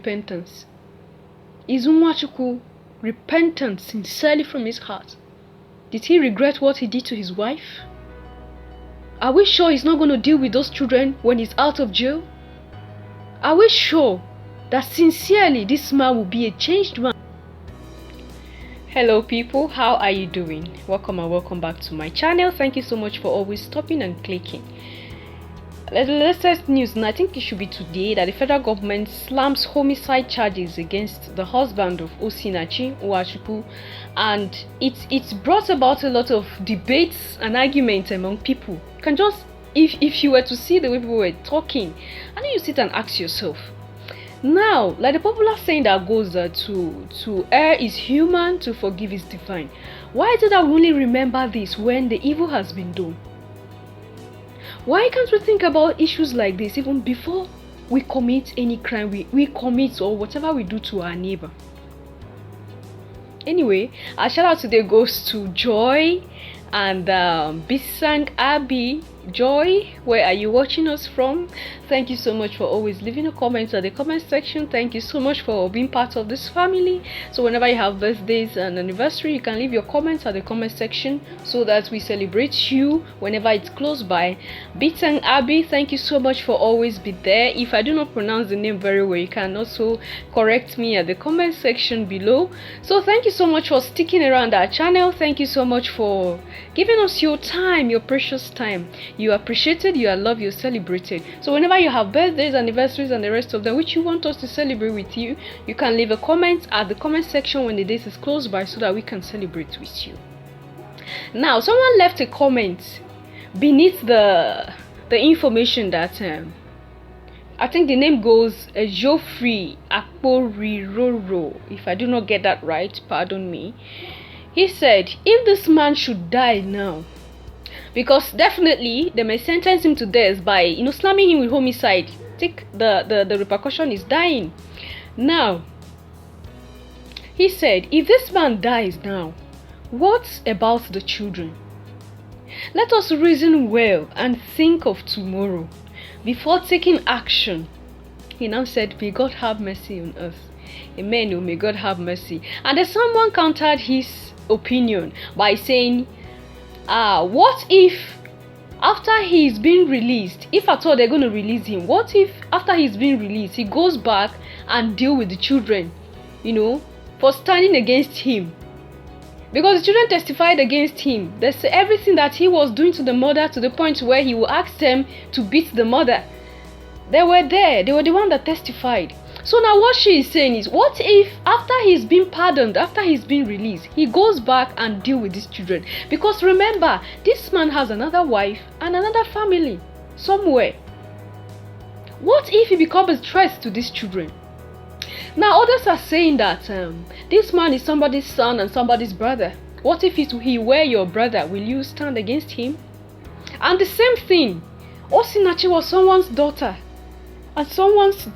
repentance? Is Nwachukwu repentant sincerely from his heart? Did he regret what he did to his wife? Are we sure he's not going to deal with those children when he's out of jail? Are we sure that sincerely this man will be a changed man? Hello people, how are you doing? Welcome and welcome back to my channel. Thank you so much for always stopping and clicking. The latest news, and I think it should be today, that the federal government slams homicide charges against the husband of Osinachi, Nwachukwu, and it's brought about a lot of debates and arguments among people. You can just, if you were to see the way people were talking, and then you sit and ask yourself, now, like the popular saying that goes to err is human, to forgive is divine. Why is it that we only remember this when the evil has been done? Why can't we think about issues like this even before we commit any crime we commit or whatever we do to our neighbor? Anyway, our shout out today goes to Joy and Bisang Abi. Joy, where are you watching us from? Thank you so much for always leaving a comment at the comment section. Thank you so much for being part of this family. So whenever you have birthdays and anniversary, you can leave your comments at the comment section so that we celebrate you whenever it's close by. Bitang Abi, thank you so much for always be there. If I do not pronounce the name very well, you can also correct me at the comment section below. So thank you so much for sticking around our channel. Thank you so much for giving us your time, your precious time. You are appreciated, you are loved, you're celebrated. So whenever you have birthdays, anniversaries and the rest of them which you want us to celebrate with you, you can leave a comment at the comment section when the date is close by so that we can celebrate with you. Now, someone left a comment beneath the information that I think the name goes Geoffrey Akporiroro. If I do not get that right, pardon me. He said, if this man should die now, because definitely they may sentence him to death by slamming him with homicide. Take the repercussion is dying. Now, he said, if this man dies now, what about the children? Let us reason well and think of tomorrow before taking action. He now said, may God have mercy on us. Amen. Oh, may God have mercy. And then someone countered his opinion by saying, what if after he's been released, if at all they're going to release him, what if after he's been released he goes back and deal with the children, for standing against him? Because the children testified against him. They say everything that he was doing to the mother, to the point where he will ask them to beat the mother. They were there. They were the one that testified. So now what she is saying is, what if after he's been pardoned, after he's been released, he goes back and deal with these children? Because remember, this man has another wife and another family somewhere. What if he becomes a threat to these children? Now others are saying that this man is somebody's son and somebody's brother. What if he were your brother? Will you stand against him? And the same thing, Osinachi was someone's daughter and someone's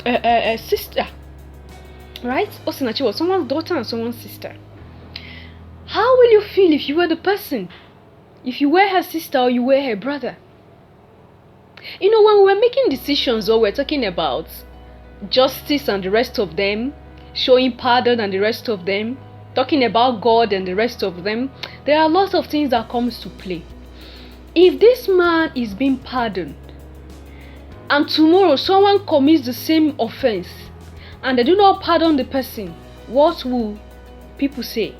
sister, right? Osinachi was someone's daughter and someone's sister. How will you feel if you were the person? If you were her sister or you were her brother? When we were making decisions or we're talking about justice and the rest of them, showing pardon and the rest of them, talking about God and the rest of them, there are lots of things that comes to play. If this man is being pardoned, and tomorrow someone commits the same offense and they do not pardon the person, what will people say?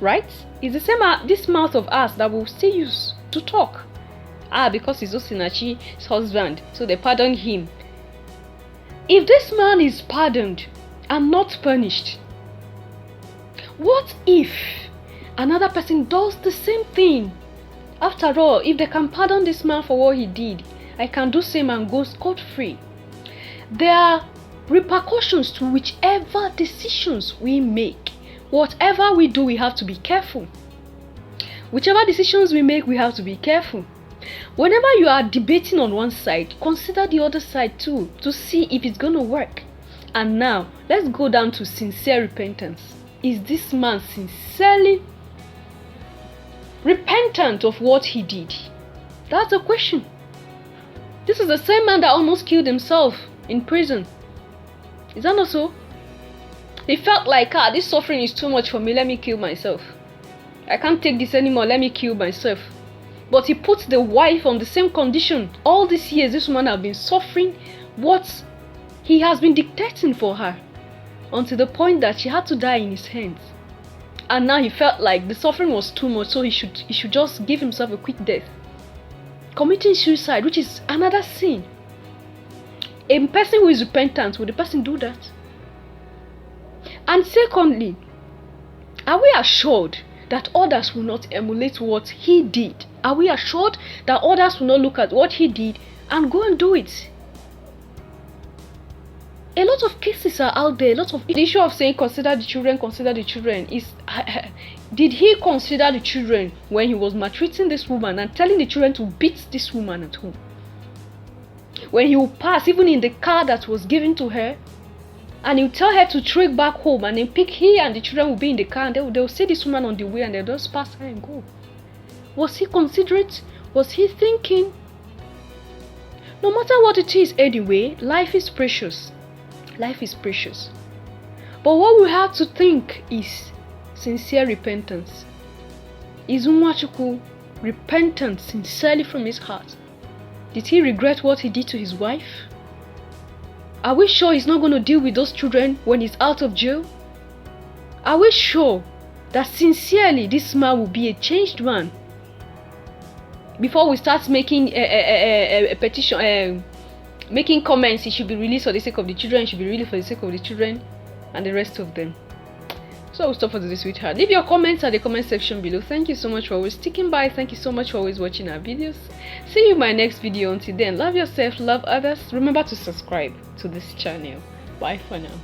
Right? It's the same this mouth of us that will still use to talk. Because he's Osinachi's husband, so they pardon him. If this man is pardoned and not punished, what if another person does the same thing? After all, if they can pardon this man for what he did, I can do same and go scot-free. There are repercussions to whichever decisions we make. Whatever we do, we have to be careful. Whichever decisions we make, we have to be careful. Whenever you are debating on one side, consider the other side too, to see if it's going to work. And now, let's go down to sincere repentance. Is this man sincerely repentant of what he did? That's the question. This is the same man that almost killed himself in prison. Is that not so? He felt like, this suffering is too much for me, let me kill myself. I can't take this anymore, let me kill myself. But he put the wife on the same condition. All these years, this woman has been suffering what he has been dictating for her, until the point that she had to die in his hands. And now he felt like the suffering was too much, so he should just give himself a quick death. Committing suicide, which is another sin. A person who is repentant, would the person do that? And secondly, are we assured that others will not emulate what he did? Are we assured that others will not look at what he did and go and do it? A lot of cases are out there. The issue of saying consider the children is did he consider the children when he was maltreating this woman and telling the children to beat this woman at home? When he would pass, even in the car that was given to her, and he would tell her to trek back home, and then pick he and the children would be in the car, and they would see this woman on the way and they'll just pass her and go. Was he considerate? Was he thinking? No matter what it is, anyway, life is precious. Life is precious. But what we have to think is sincere repentance. Is Nwachukwu repentant sincerely from his heart? Did he regret what he did to his wife? Are we sure he's not going to deal with those children when he's out of jail? Are we sure that sincerely this man will be a changed man? Before we start making a petition, making comments, he should be released for the sake of the children, he should be released for the sake of the children, and the rest of them. So we'll stop for today, sweetheart. Leave your comments at the comment section below. Thank you so much for always sticking by. Thank you so much for always watching our videos. See you in my next video. Until then, love yourself, love others. Remember to subscribe to this channel. Bye for now.